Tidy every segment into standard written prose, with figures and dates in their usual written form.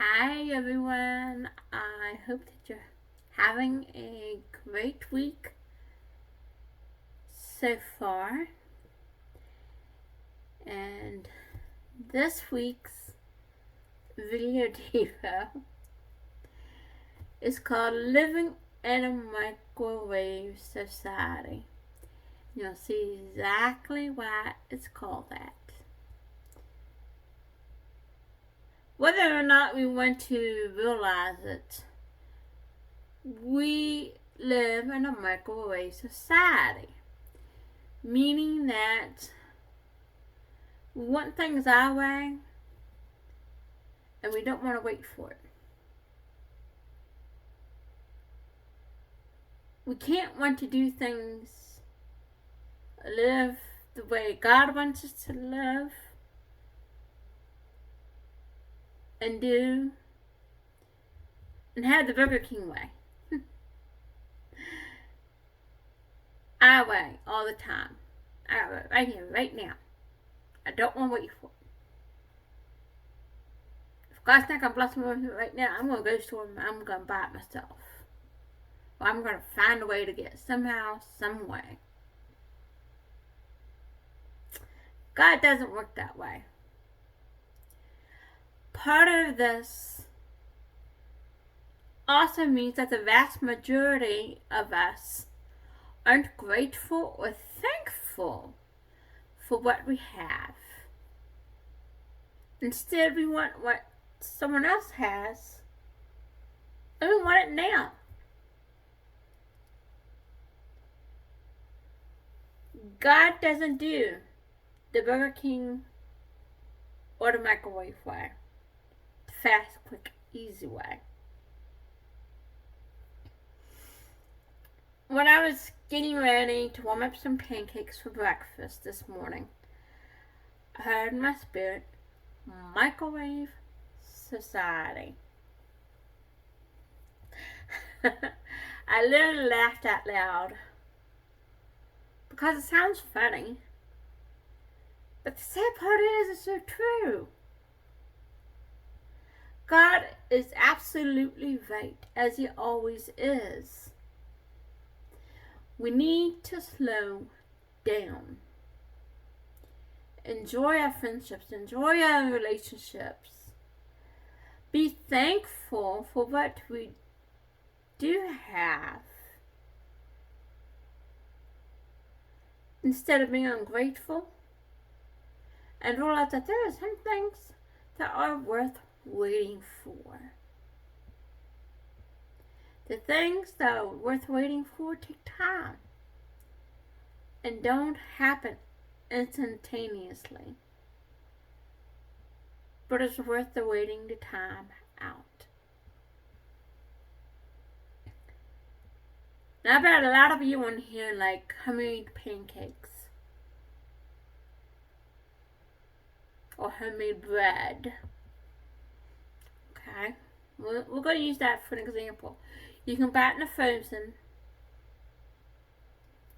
Hi everyone, I hope that you're having a great week so far. And this week's video devo is called Living in a Microwave Society. You'll see exactly why it's called that. Whether or not we want to realize it, we live in a microwave society, meaning that we want things our way and we don't want to wait for it. We can't want to do things, live the way God wants us to live and do, and have the Burger King way. Our way, all the time. Our way, right here, right now. I don't want to wait for it. If God's not going to bless me with it right now, I'm going to go to the store and I'm going to buy it myself. Or I'm going to find a way to get it somehow, some way. God doesn't work that way. Part of this also means that the vast majority of us aren't grateful or thankful for what we have. Instead, we want what someone else has, and we want it now. God doesn't do the Burger King or the microwave way, the fast, quick, easy way. When I was getting ready to warm up some pancakes for breakfast this morning, I heard in my spirit, Microwave Society. I literally laughed out loud because it sounds funny, but the sad part is it's so true. God is absolutely right, as He always is. We need to slow down. Enjoy our friendships, enjoy our relationships. Be thankful for what we do have, instead of being ungrateful, and realize that there are some things that are worth waiting for. The things that are worth waiting for take time and don't happen instantaneously, but it's worth the waiting the time out. Now, I bet a lot of you on here like homemade pancakes or homemade bread. Okay, we're going to use that for an example. You can buy it in a frozen.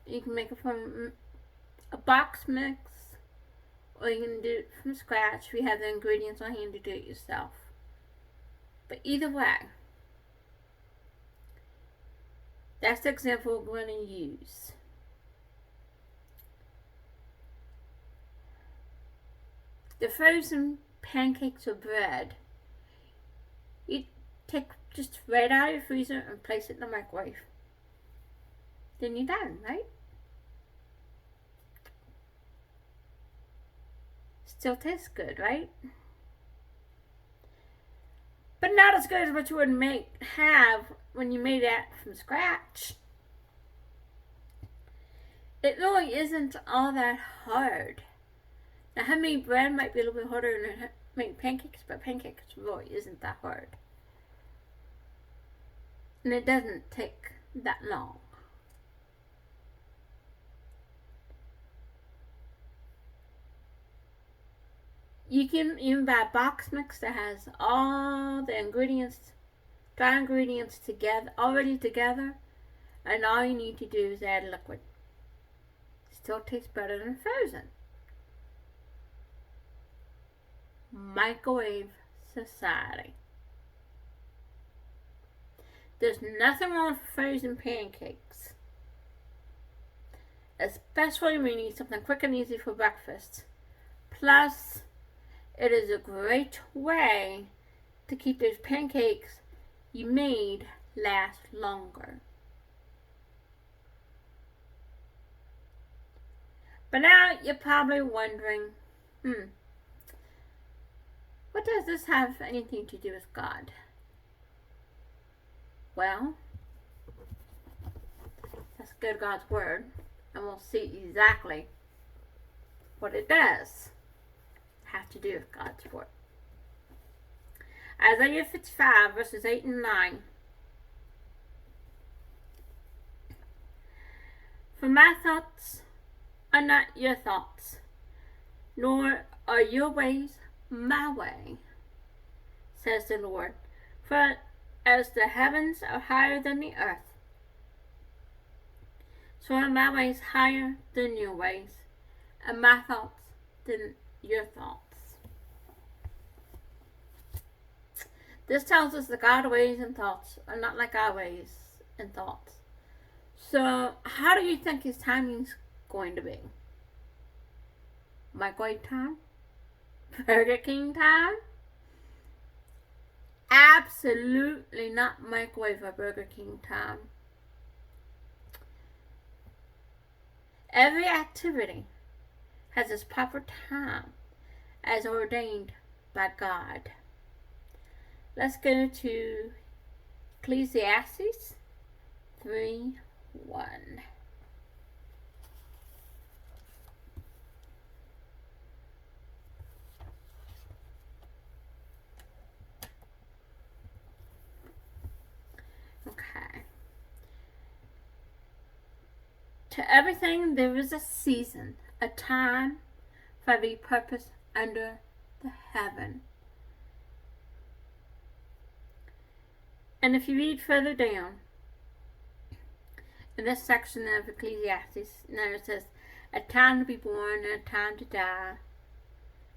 You can make it from a box mix, or you can do it from scratch. We have the ingredients on hand to do it yourself. But either way, that's the example we're going to use. The frozen pancakes or bread, you take just right out of your freezer and place it in the microwave. Then you're done, right? Still tastes good, right? But not as good as what you would have when you made that from scratch. It really isn't all that hard. Now, homemade bread might be a little bit harder than make pancakes, but pancakes really isn't that hard. And it doesn't take that long. You can even buy a box mix that has all the ingredients, dry ingredients together, already together, and all you need to do is add liquid. Still tastes better than frozen. Microwave Society. There's nothing wrong with frozen pancakes, especially when you need something quick and easy for breakfast. Plus, it is a great way to keep those pancakes you made last longer. But now you're probably wondering, what does this have anything to do with God? Well, let's go to God's Word and we'll see exactly what it does have to do with God's Word. Isaiah 55 verses 8 and 9. For my thoughts are not your thoughts, nor are your ways my way, says the Lord. For as the heavens are higher than the earth, so are my ways higher than your ways, and my thoughts than your thoughts. This tells us that God's ways and thoughts are not like our ways and thoughts. So, how do you think His timing's going to be? Microwave time? Burger King time? Absolutely not microwave or Burger King time. Every activity has its proper time as ordained by God. Let's go to Ecclesiastes 3:1. Okay. To everything there is a season, a time for every purpose under the heaven. And if you read further down in this section of Ecclesiastes, now it says, a time to be born and a time to die,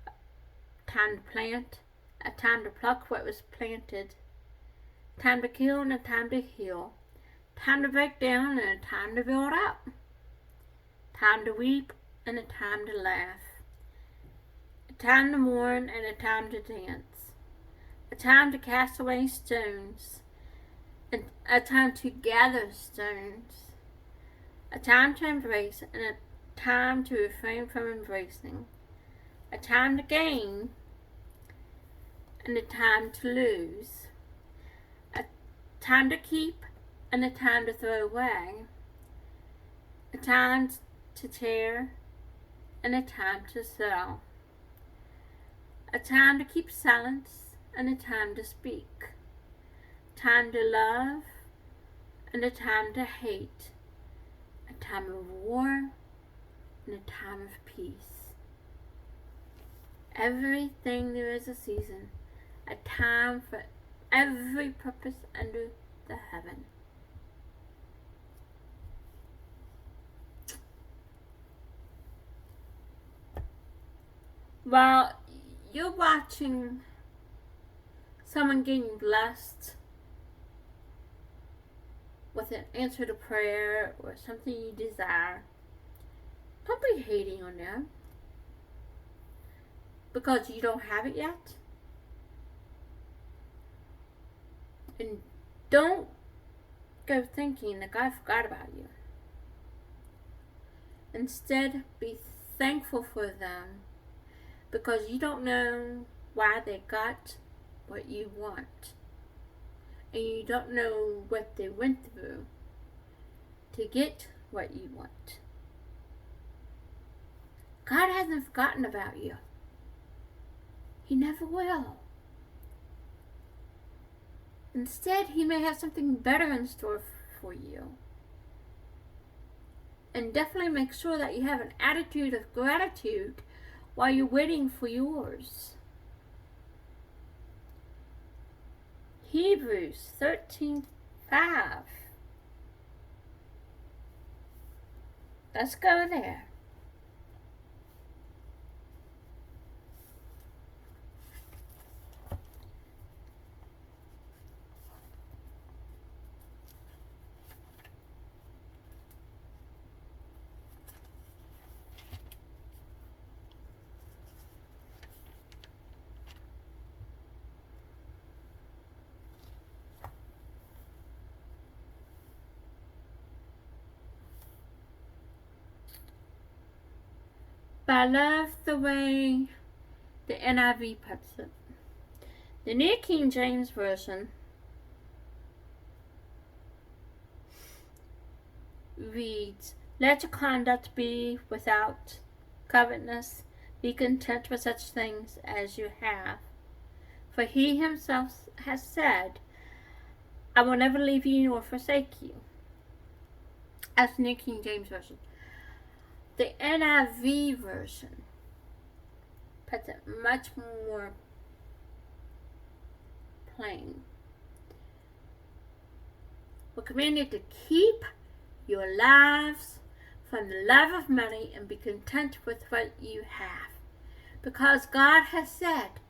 a time to plant, a time to pluck what was planted, time to kill and a time to heal, time to break down and a time to build up, time to weep and a time to laugh, a time to mourn and a time to dance, a time to cast away stones, and a time to gather stones, a time to embrace and a time to refrain from embracing, a time to gain and a time to lose, a time to keep and a time to throw away, a time to tear and a time to sell, a time to keep silence and a time to speak, a time to love and a time to hate, a time of war and a time of peace. Everything there is a season, a time for every purpose under the heaven. While you're watching someone getting blessed with an answer to prayer or something you desire, don't be hating on them because you don't have it yet. And don't go thinking that God forgot about you. Instead, be thankful for them because you don't know why they got what you want. And you don't know what they went through to get what you want. God hasn't forgotten about you. He never will. Instead, He may have something better in store for you. And definitely make sure that you have an attitude of gratitude while you're waiting for yours. Hebrews 13:5. Let's go there. But I love the way the NIV puts it. The New King James Version reads, "Let your conduct be without covetousness. Be content with such things as you have. For he himself has said, I will never leave you nor forsake you." That's the New King James Version. The NIV version puts it much more plain. We're commanded to keep your lives from the love of money and be content with what you have. Because God has said,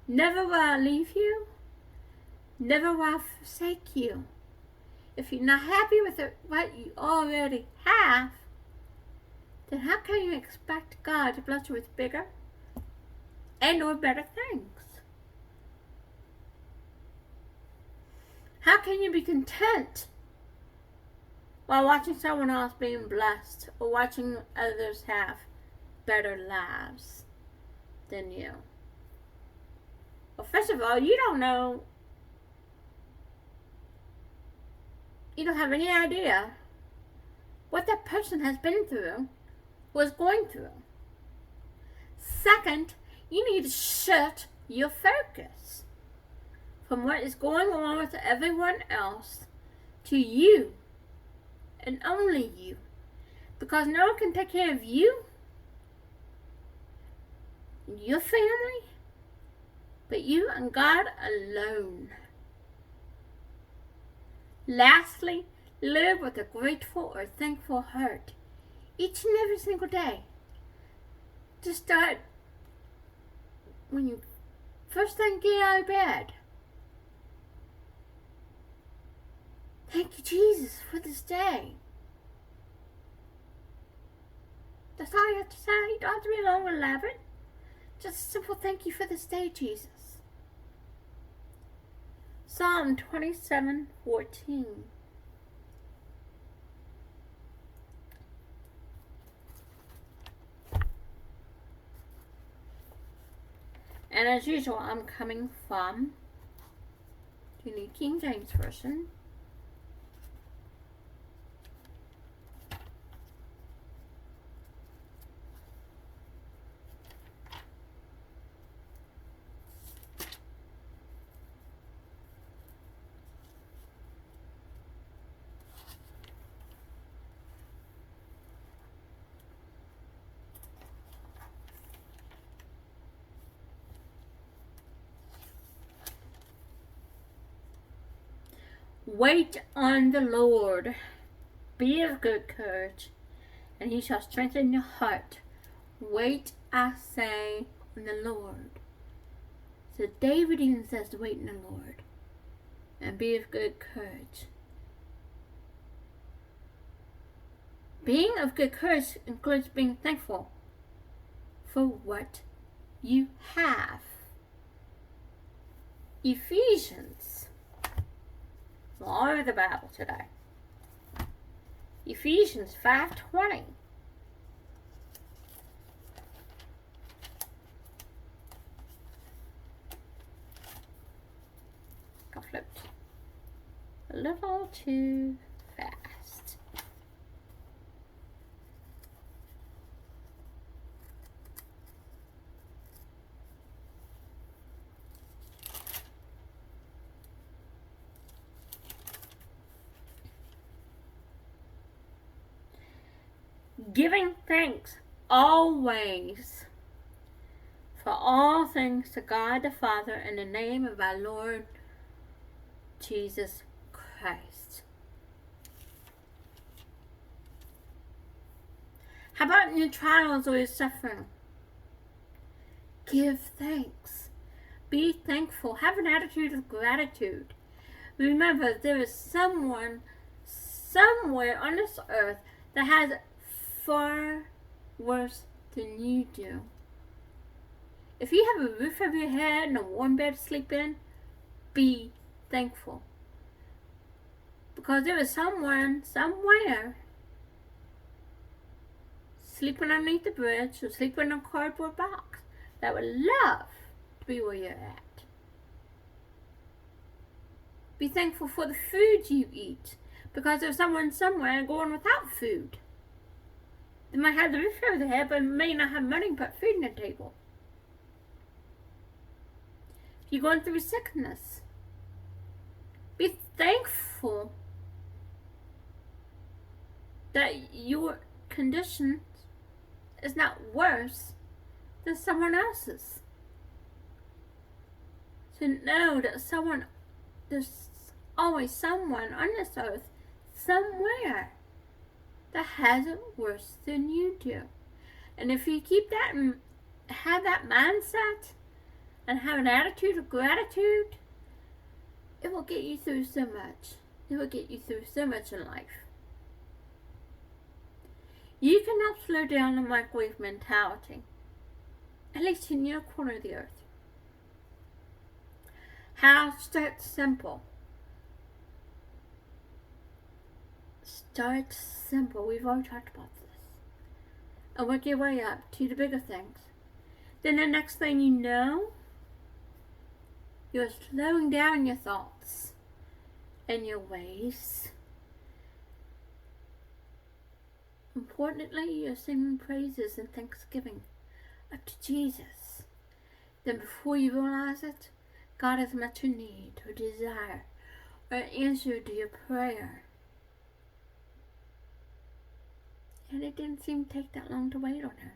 never will I leave you, never will I forsake you. If you're not happy with what you already have, then how can you expect God to bless you with bigger and or better things? How can you be content while watching someone else being blessed or watching others have better lives than you? Well, first of all, you don't have any idea what that person has been through, was going through. Second, you need to shift your focus from what is going on with everyone else to you and only you. Because no one can take care of you, your family, but you and God alone. Lastly, live with a grateful or thankful heart each and every single day. Just start when you first thing get out of bed. Thank you, Jesus, for this day. That's all you have to say. You don't have to be long or elaborate. Just a simple thank you for this day, Jesus. Psalm 27:14. And as usual, I'm coming from the New King James Version. Wait on the Lord. Be of good courage, and he shall strengthen your heart. Wait, I say, on the Lord. So David even says to wait on the Lord and be of good courage. Being of good courage includes being thankful for what you have. Ephesians. All over the Bible today. Ephesians 5:20. I flipped a little too fast. Giving thanks always for all things to God the Father in the name of our Lord Jesus Christ. How about in your trials or your suffering? Give thanks. Be thankful. Have an attitude of gratitude. Remember, there is someone somewhere on this earth that has it far worse than you do. If you have a roof over your head and a warm bed to sleep in, be thankful. Because there is someone, somewhere, sleeping underneath the bridge or sleeping in a cardboard box that would love to be where you're at. Be thankful for the food you eat, because there's someone somewhere going without food. They might have the roof over their head, but may not have money to put food on the table. If you're going through sickness, be thankful that your condition is not worse than someone else's. To know that there's always someone on this earth, somewhere, that has it worse than you do. And if you keep that and have that mindset and have an attitude of gratitude, it will get you through so much. It will get you through so much in life. You can help slow down the microwave mentality, at least in your corner of the earth. How? Start simple. Start simple. We've already talked about this. And work your way up to the bigger things. Then the next thing you know, you're slowing down your thoughts and your ways. Importantly, you're singing praises and thanksgiving up to Jesus. Then before you realize it, God has met your need or desire or answer to your prayer. And it didn't seem to take that long to wait on Him.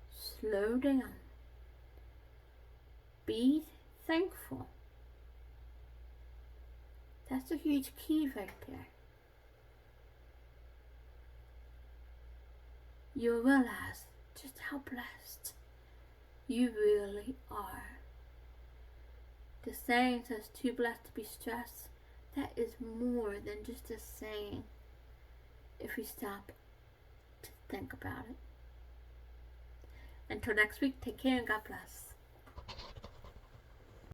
Slow down. Be thankful. That's a huge key right there. You'll realize just how blessed you really are. The saying says, too blessed to be stressed. That is more than just a saying if we stop to think about it. Until next week, take care and God bless.